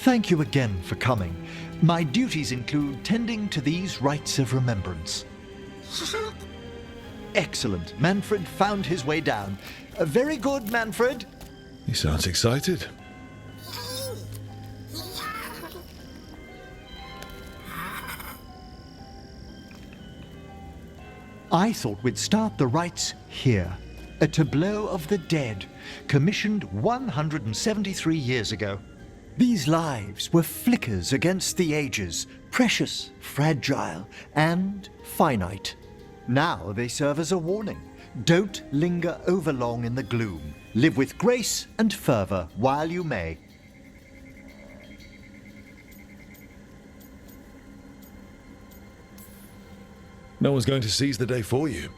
Thank you again for coming. My duties include tending to these rites of remembrance. Excellent. Manfred found his way down. Very good, Manfred. He sounds excited. I thought we'd start the rites here. A tableau of the dead, commissioned 173 years ago. These lives were flickers against the ages, precious, fragile, and finite. Now they serve as a warning. Don't linger overlong in the gloom. Live with grace and fervor while you may. No one's going to seize the day for you.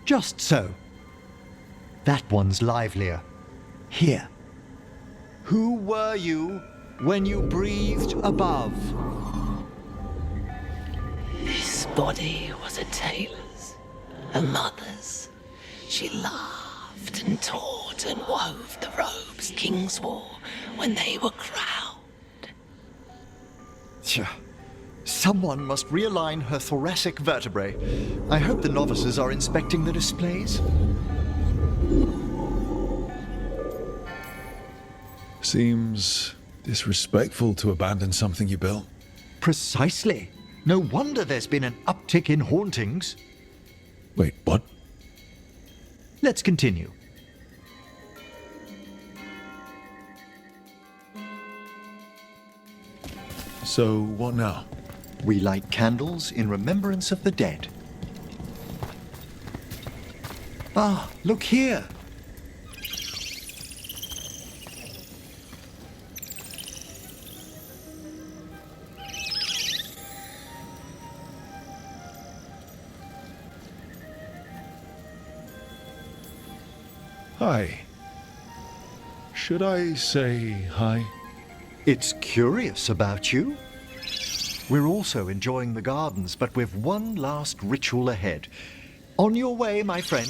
Just so. That one's livelier. Here. Who were you when you breathed above? This body was a tailor's, a mother's. She laughed and taught and wove the robes kings wore when they were crowned. Tja. Someone must realign her thoracic vertebrae. I hope the novices are inspecting the displays. Seems disrespectful to abandon something you built. Precisely. No wonder there's been an uptick in hauntings. Wait, what? Let's continue. So, what now? We light candles in remembrance of the dead. Ah, look here. Hi. Should I say hi? It's curious about you. We're also enjoying the gardens, but with one last ritual ahead. On your way, my friend.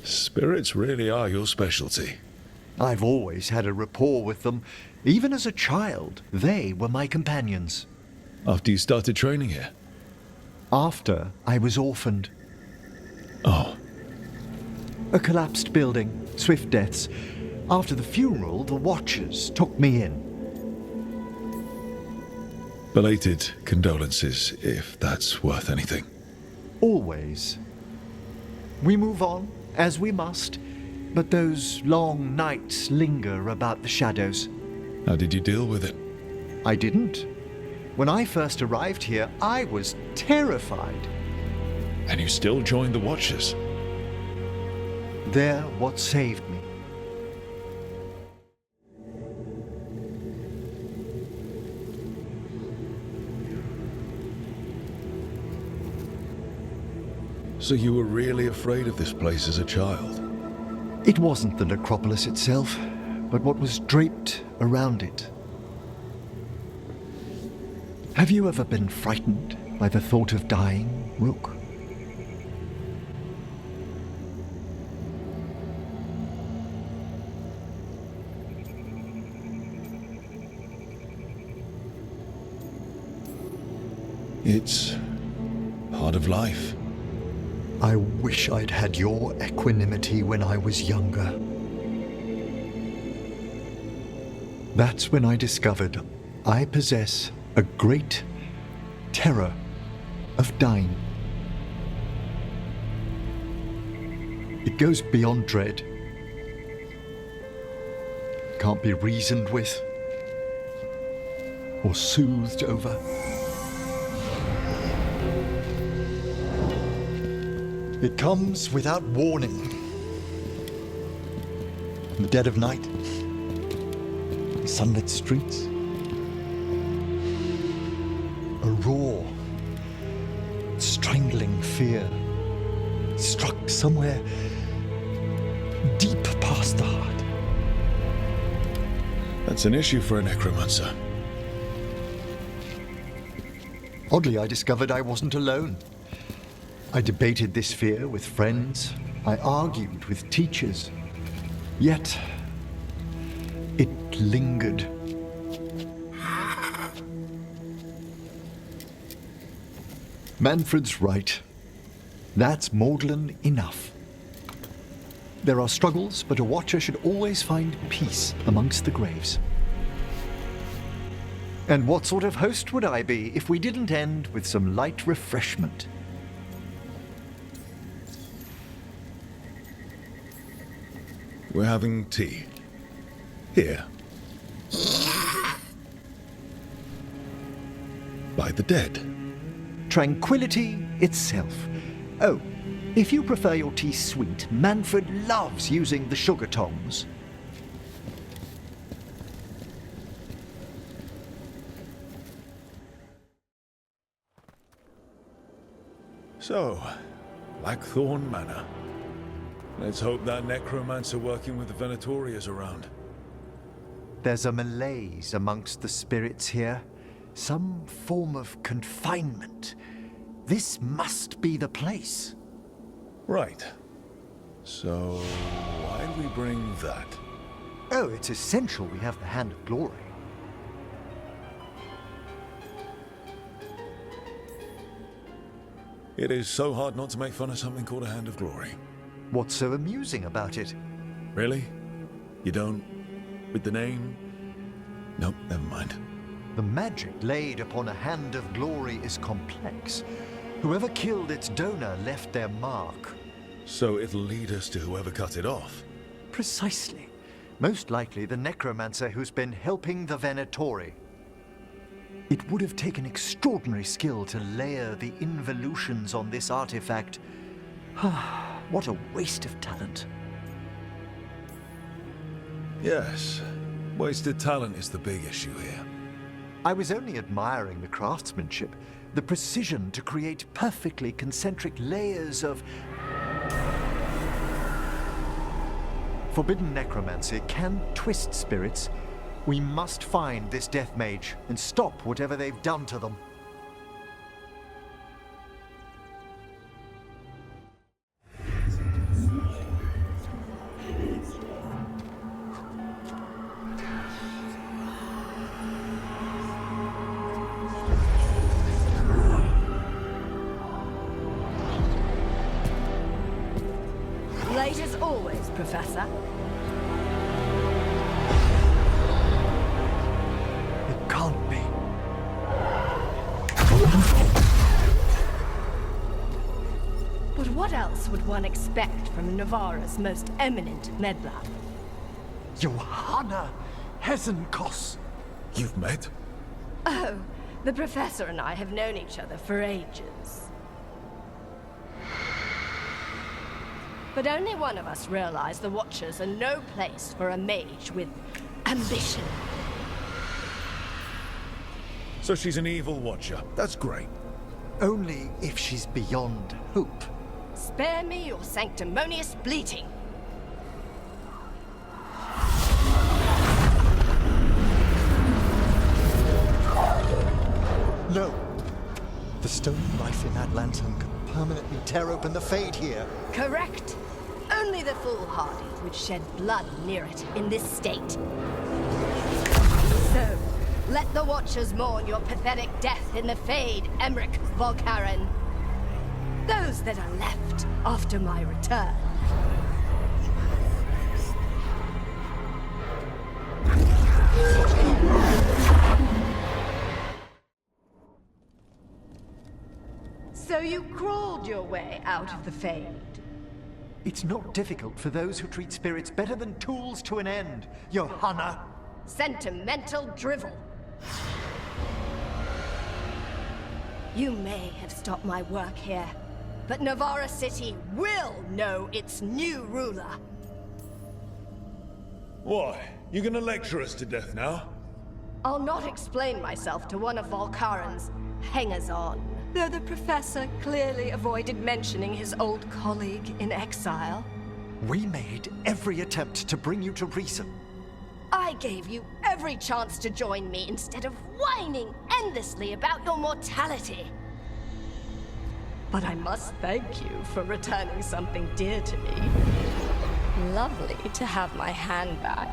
Spirits really are your specialty. I've always had a rapport with them. Even as a child, they were my companions. After you started training here? After I was orphaned. Oh. A collapsed building, swift deaths. After the funeral, the Watchers took me in. Belated condolences, if that's worth anything. Always. We move on, as we must, but those long nights linger about the shadows. How did you deal with it? I didn't. When I first arrived here, I was terrified. And you still joined the Watchers? They're what saved me. So you were really afraid of this place as a child? It wasn't the necropolis itself, but what was draped around it. Have you ever been frightened by the thought of dying, Rook? It's part of life. I wish I'd had your equanimity when I was younger. That's when I discovered I possess a great terror of dying. It goes beyond dread. Can't be reasoned with or soothed over. It comes without warning. In the dead of night, sunlit streets, a raw, strangling fear struck somewhere deep past the heart. That's an issue for a necromancer. Oddly, I discovered I wasn't alone. I debated this fear with friends. I argued with teachers. Yet, lingered. Manfred's right. That's maudlin enough. There are struggles, but a watcher should always find peace amongst the graves. And what sort of host would I be if we didn't end with some light refreshment? We're having tea. Here. By the dead. Tranquility itself. Oh, if you prefer your tea sweet, Manfred loves using the sugar tongs. So, Blackthorn Manor. Let's hope that necromancer working with the Venatori is around. There's a malaise amongst the spirits here. Some form of confinement. This must be the place. Right. So, why do we bring that? Oh, it's essential we have the Hand of Glory. It is so hard not to make fun of something called a Hand of Glory. What's so amusing about it? Really? You don't? With the name? Nope, never mind. The magic laid upon a Hand of Glory is complex. Whoever killed its donor left their mark. So it'll lead us to whoever cut it off? Precisely. Most likely the necromancer who's been helping the Venatori. It would have taken extraordinary skill to layer the involutions on this artifact. What a waste of talent. Yes. Wasted talent is the big issue here. I was only admiring the craftsmanship, the precision to create perfectly concentric layers of... Forbidden necromancy can twist spirits. We must find this death mage and stop whatever they've done to them. Late as always, Professor. It can't be. But what else would one expect from Navarra's most eminent meddler? Johanna Hesenkos. You've met? Oh, the Professor and I have known each other for ages. But only one of us realized the Watchers are no place for a mage with ambition. So she's an evil watcher. That's great. Only if she's beyond hope. Spare me your sanctimonious bleating. No. The stone knife in that lantern can permanently tear open the Fade here. Correct. Only the foolhardy would shed blood near it in this state. So, let the Watchers mourn your pathetic death in the Fade, Emmrich Volkaren. Those that are left after my return. So you crawled your way out of the Fade. It's not difficult for those who treat spirits better than tools to an end, Johanna. Sentimental drivel. You may have stopped my work here, but Navarra City will know its new ruler. Why? You gonna lecture us to death now? I'll not explain myself to one of Volkaren's hangers-on. Though the Professor clearly avoided mentioning his old colleague in exile. We made every attempt to bring you to reason. I gave you every chance to join me instead of whining endlessly about your mortality. But I must thank you for returning something dear to me. Lovely to have my hand back.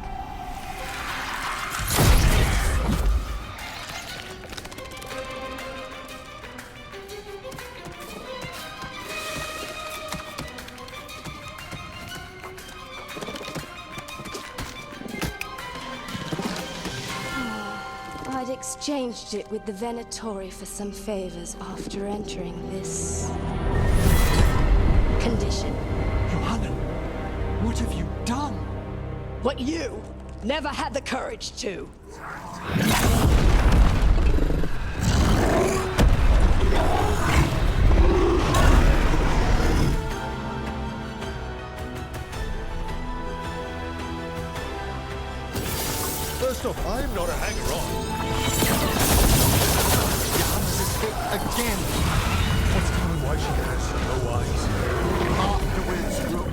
exchanged it with the Venatori for some favors after entering this condition. Johanna, what have you done? What you never had the courage to. First off, I'm not a hanger-on. Johanna's escaped again. What's going on? Why she has no eyes? Afterwards, Rook.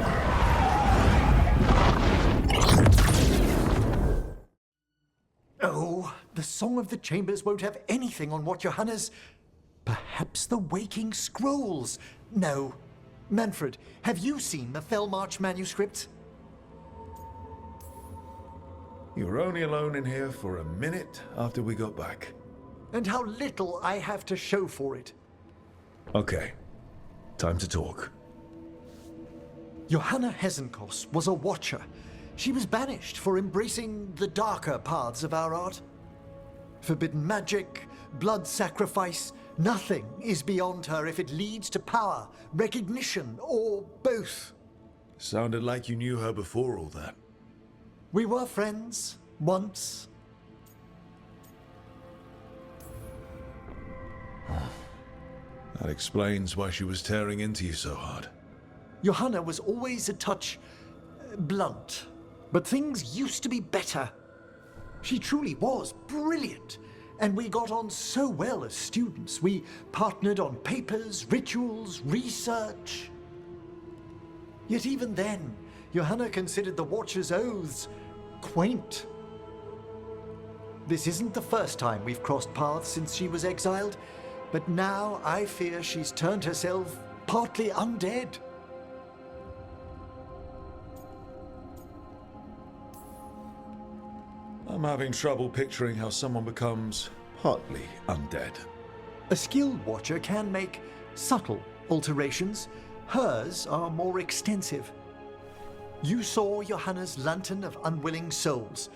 Oh, the Song of the Chambers won't have anything on what Johanna's... Perhaps the Waking Scrolls? No. Manfred, have you seen the Fellmarch manuscripts? You were only alone in here for a minute after we got back. And how little I have to show for it. Okay, time to talk. Johanna Hesenkos was a watcher. She was banished for embracing the darker paths of our art. Forbidden magic, blood sacrifice, nothing is beyond her if it leads to power, recognition, or both. Sounded like you knew her before all that. We were friends, once. That explains why she was tearing into you so hard. Johanna was always a touch blunt, but things used to be better. She truly was brilliant, and we got on so well as students. We partnered on papers, rituals, research. Yet even then, Johanna considered the Watcher's oaths quaint. This isn't the first time we've crossed paths since she was exiled, but now I fear she's turned herself partly undead. I'm having trouble picturing how someone becomes partly undead. A skilled Watcher can make subtle alterations. Hers are more extensive. You saw Johanna's Lantern of Unwilling Souls.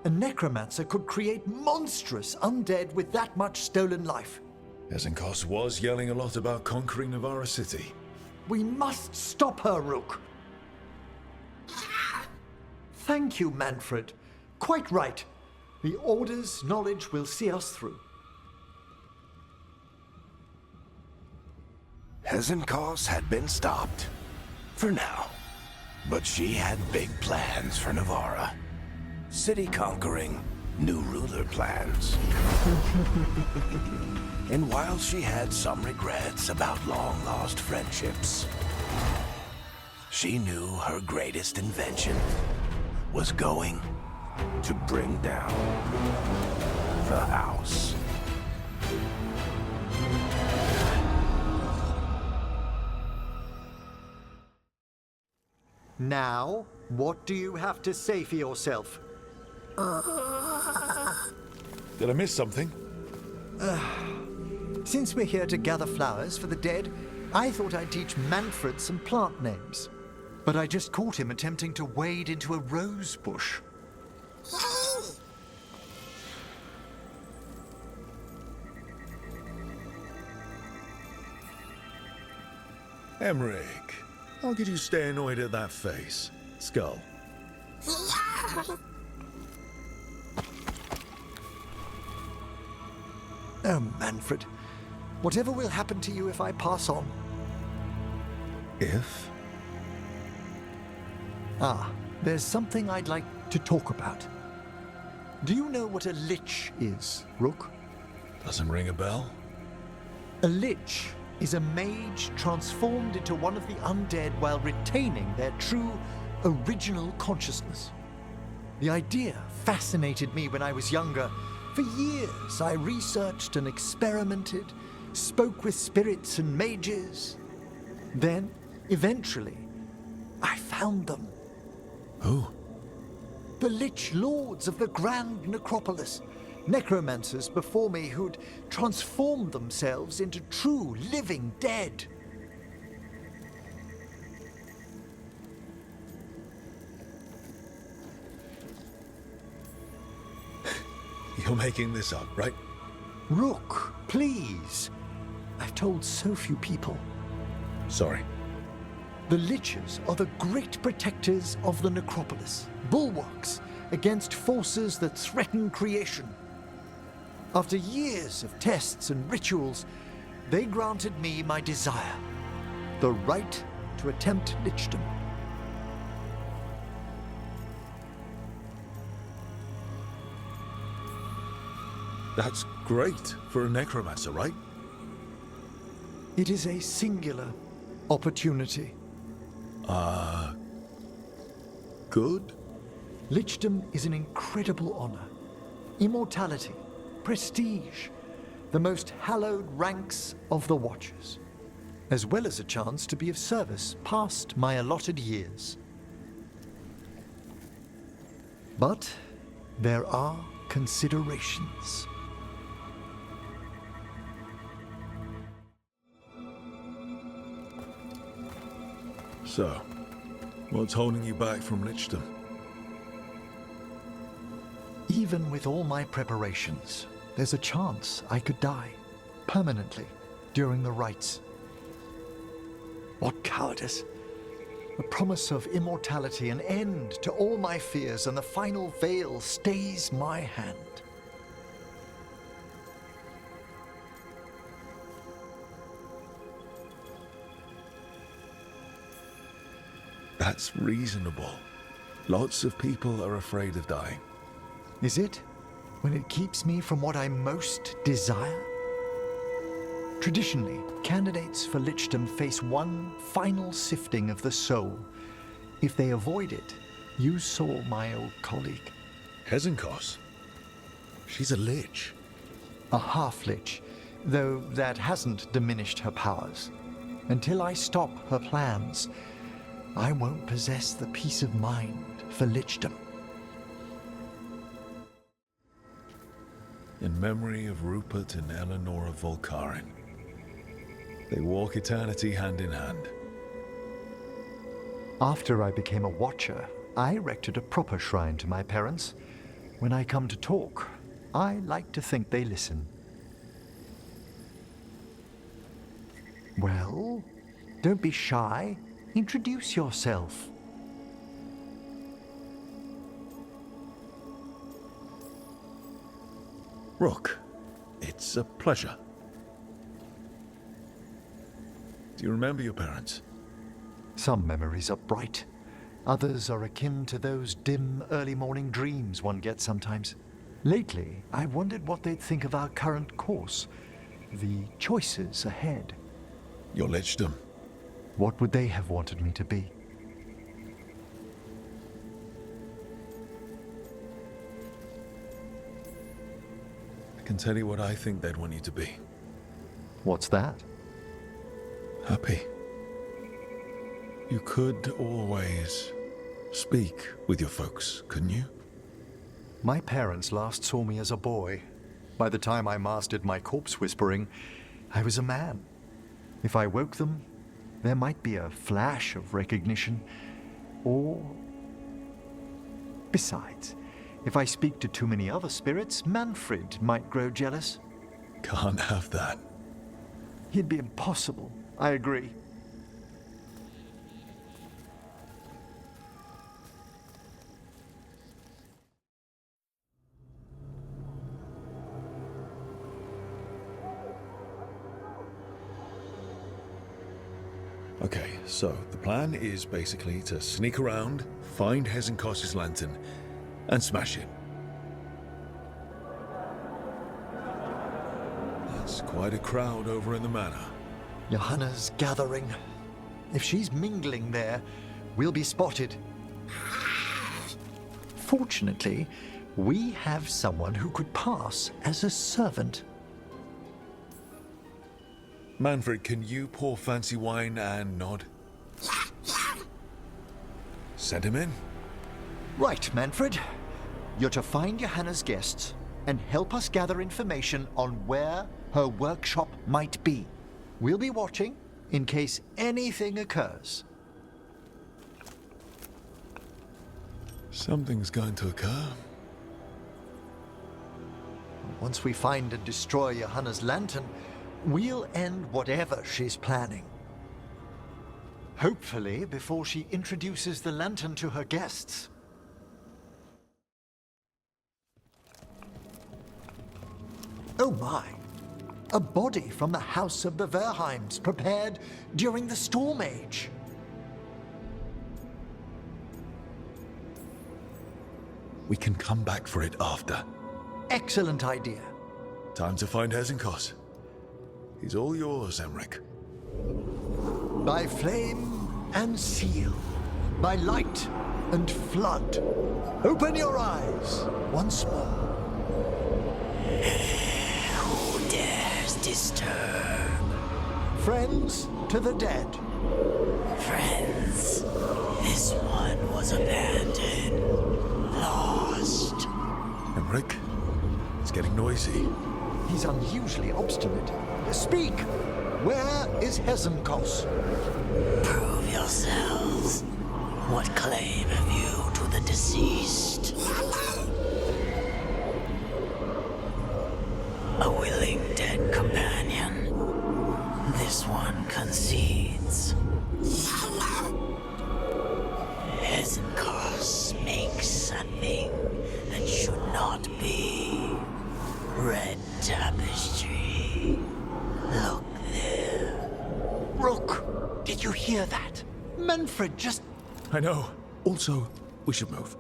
A necromancer could create monstrous undead with that much stolen life. Hesenkos was yelling a lot about conquering Navarra City. We must stop her, Rook. Thank you, Manfred. Quite right. The Order's knowledge will see us through. Hesenkos had been stopped. For now. But she had big plans for Navarra. City conquering, new ruler plans. And while she had some regrets about long-lost friendships, she knew her greatest invention was going to bring down the house. Now, what do you have to say for yourself? Did I miss something? Since we're here to gather flowers for the dead, I thought I'd teach Manfred some plant names. But I just caught him attempting to wade into a rose bush. Emmrich, how could you stay annoyed at that face? Skull. Oh, Manfred. Whatever will happen to you if I pass on? If? Ah, there's something I'd like to talk about. Do you know what a lich is, Rook? Doesn't ring a bell? A lich is a mage transformed into one of the undead while retaining their true, original consciousness. The idea fascinated me when I was younger. For years, I researched and experimented, spoke with spirits and mages. Then, eventually, I found them. Who? The Lich Lords of the Grand Necropolis. Necromancers before me who'd transformed themselves into true living dead. You're making this up, right? Rook, please. I've told so few people. Sorry. The Liches are the great protectors of the necropolis, bulwarks against forces that threaten creation. After years of tests and rituals, they granted me my desire, the right to attempt lichdom. That's great for a necromancer, right? It is a singular opportunity. Good? Lichdom is an incredible honor. Immortality, prestige, the most hallowed ranks of the Watchers, as well as a chance to be of service past my allotted years. But there are considerations. So, what's holding you back from lichdom? Even with all my preparations, there's a chance I could die permanently during the rites. What cowardice! The promise of immortality, an end to all my fears, and the final veil stays my hand. That's reasonable. Lots of people are afraid of dying. Is it? When it keeps me from what I most desire? Traditionally, candidates for lichdom face one final sifting of the soul. If they avoid it, you saw my old colleague. Hezenkos? She's a lich. A half-lich, though that hasn't diminished her powers. Until I stop her plans, I won't possess the peace of mind for lichdom. In memory of Rupert and Eleanor of Volcarin. They walk eternity hand in hand. After I became a Watcher, I erected a proper shrine to my parents. When I come to talk, I like to think they listen. Well, don't be shy. Introduce yourself. Rook, it's a pleasure. Do you remember your parents? Some memories are bright. Others are akin to those dim early morning dreams one gets sometimes. Lately, I wondered what they'd think of our current course, the choices ahead. Your lichdom. What would they have wanted me to be? I can tell you what I think they'd want you to be. What's that? Happy. You could always speak with your folks, couldn't you? My parents last saw me as a boy. By the time I mastered my corpse whispering, I was a man. If I woke them, there might be a flash of recognition, or... Besides, if I speak to too many other spirits, Manfred might grow jealous. Can't have that. He'd be impossible, I agree. Okay, so the plan is basically to sneak around, find Hezenkos' lantern, and smash it. That's quite a crowd over in the manor. Johanna's gathering. If she's mingling there, we'll be spotted. Fortunately, we have someone who could pass as a servant. Manfred, can you pour fancy wine and nod? Send him in. Right, Manfred. You're to find Johanna's guests and help us gather information on where her workshop might be. We'll be watching in case anything occurs. Something's going to occur. Once we find and destroy Johanna's lantern, we'll end whatever she's planning. Hopefully, before she introduces the lantern to her guests. Oh my! A body from the House of the Verheims, prepared during the Storm Age. We can come back for it after. Excellent idea. Time to find Hezenkos. He's all yours, Emmrich. By flame and seal, by light and flood, open your eyes once more. Who dares disturb? Friends to the dead. Friends, this one was abandoned, lost. Emmrich, it's getting noisy. He's unusually obstinate. Speak! Where is Hezenkos? Prove yourselves. What claim have you to the deceased? A willing dead companion. This one concedes. Hezenkos makes a thing that should not be. Red tapestry. Look there. Rook, did you hear that? Manfred just... I know. Also, we should move.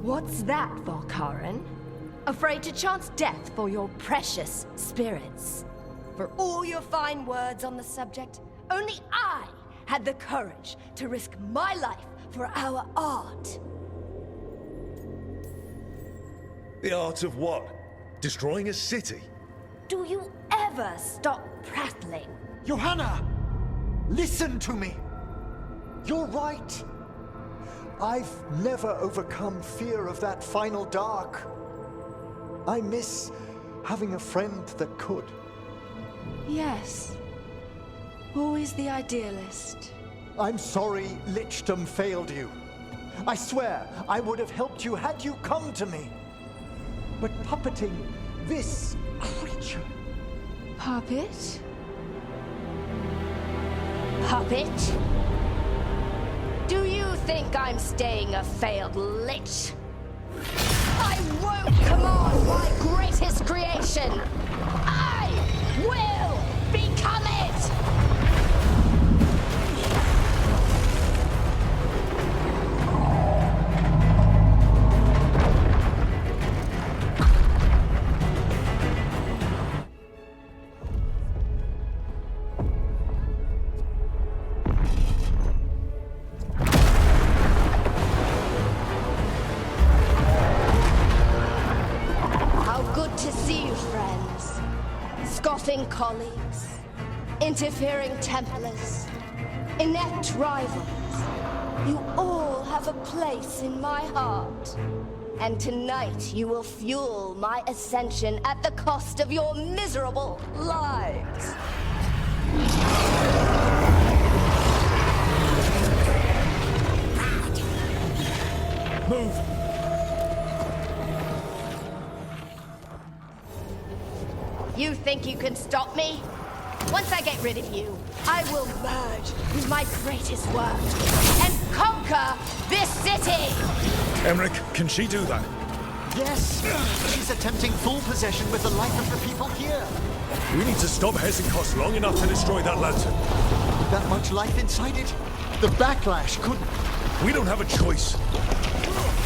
What's that, Volkaren? Afraid to chance death for your precious spirits? For all your fine words on the subject, only I had the courage to risk my life for our art. The art of what? Destroying a city? Do you ever stop prattling? Johanna! Listen to me! You're right. I've never overcome fear of that final dark. I miss having a friend that could. Yes. Always the idealist. I'm sorry Lichdom failed you. I swear I would have helped you had you come to me. But puppeting this creature... Puppet? Puppet? Do you think I'm staying a failed lich? I won't command my greatest creation! I will become it! Colleagues, interfering Templars, inept rivals, you all have a place in my heart. And tonight you will fuel my ascension at the cost of your miserable lives. Move! You think you can stop me? Once I get rid of you, I will merge with my greatest work and conquer this city! Emmrich, can she do that? Yes! She's attempting full possession with the life of the people here. We need to stop Hezenkos long enough to destroy that lantern. With that much life inside it, the backlash could... We don't have a choice.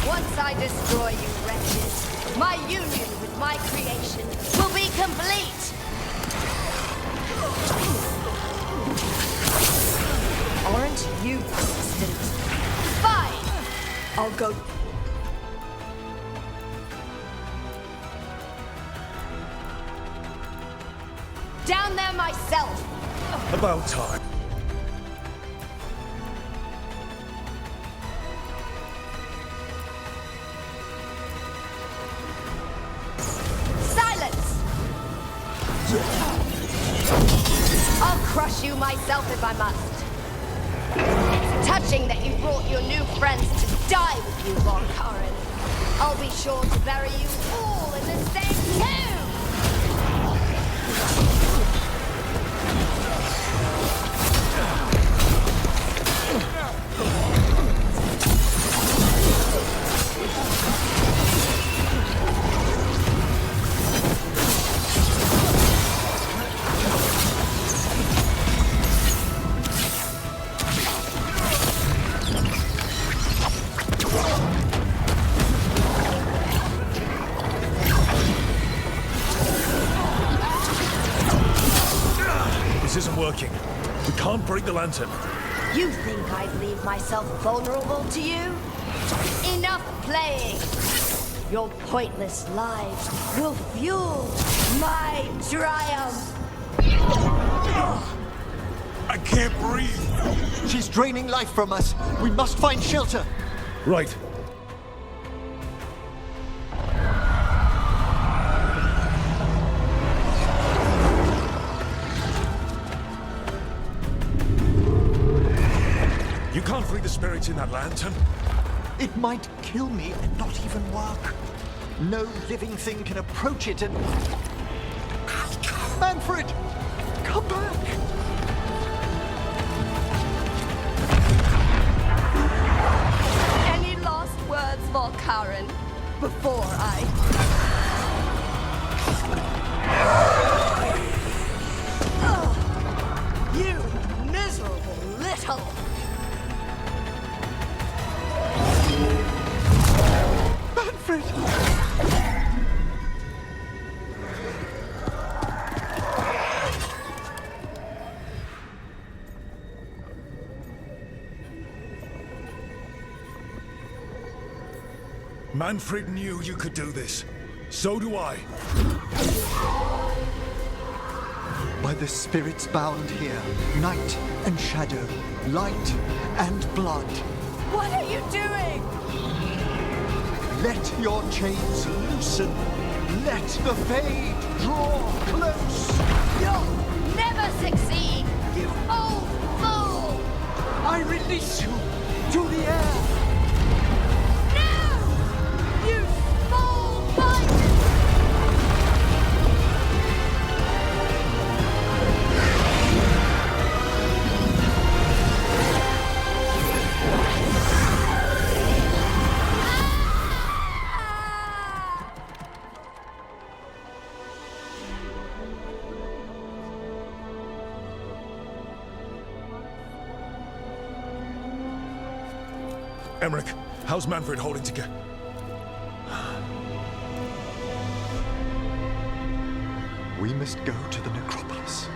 Once I destroy you wretches, my union with my creation will be complete! Aren't you persistent? Fine! I'll go... down there myself! About time. I'll crush you myself if I must. Touch refreshing that you brought your new friends to die with you, Von Karen. I'll be sure to bury you all in the same tomb! This isn't working. We can't break the lantern. You think I'd leave myself vulnerable to you? Enough playing! Your pointless lives will fuel my triumph! I can't breathe. She's draining life from us. We must find shelter. Right. You can't free the spirits in that lantern. It might kill me and not even work. No living thing can approach it and... Manfred! Come back! Any last words, Volkaren, before I... Oh, you miserable little... Manfred! Manfred knew you could do this. So do I. By the spirits bound here, night and shadow, light and blood. What are you doing? Let your chains loosen. Let the fade draw close. You'll never succeed, you old fool! I release you to the air. No! You small bite! Emmrich, how's Manfred holding together? We must go to the necropolis.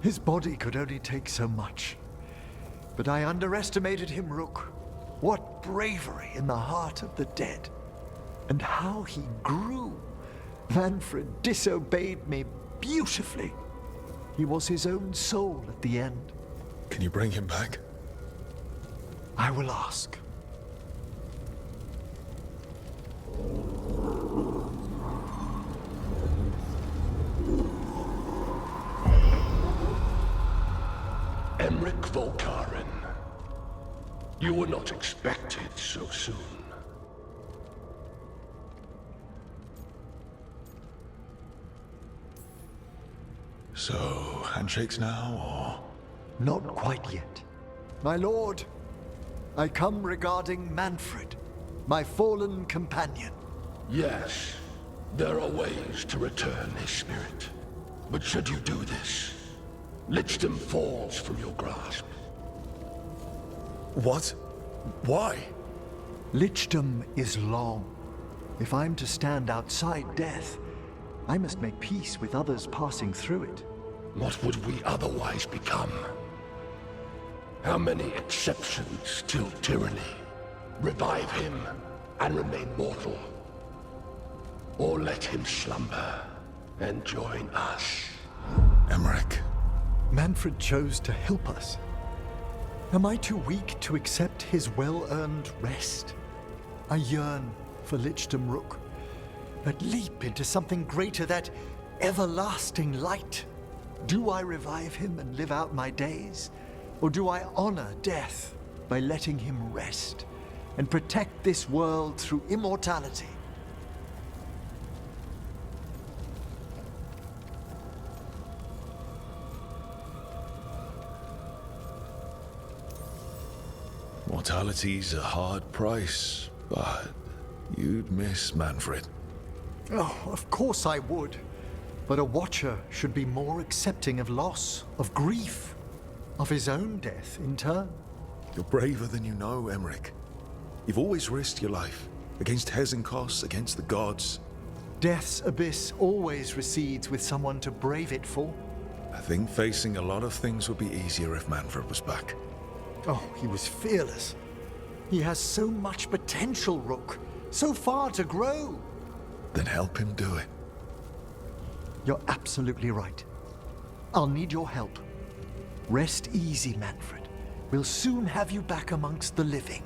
His body could only take so much. But I underestimated him, Rook. What bravery in the heart of the dead. And how he grew. Manfred disobeyed me beautifully. He was his own soul at the end. Can you bring him back? I will ask. Emmrich Volkaren. You were not expected so soon. So, handshakes now, Not quite yet. My lord, I come regarding Manfred, my fallen companion. Yes, there are ways to return his spirit. But should you do this, Lichdom falls from your grasp. or... What? Why? Lichdom is long. If I'm to stand outside death, I must make peace with others passing through it. What would we otherwise become? How many exceptions till tyranny? Revive him and remain mortal. Or let him slumber and join us. Emmrich. Manfred chose to help us. Am I too weak to accept his well-earned rest? I yearn for Lichdom Rook, but leap into something greater, that everlasting light. Do I revive him and live out my days? Or do I honor death by letting him rest and protect this world through immortality? Mortality's a hard price, but you'd miss Manfred. Oh, of course I would. But a Watcher should be more accepting of loss, of grief, of his own death in turn. You're braver than you know, Emmrich. You've always risked your life, against Hezenkos, against the gods. Death's abyss always recedes with someone to brave it for. I think facing a lot of things would be easier if Manfred was back. Oh, he was fearless. He has so much potential, Rook. So far to grow. Then help him do it. You're absolutely right. I'll need your help. Rest easy, Manfred. We'll soon have you back amongst the living.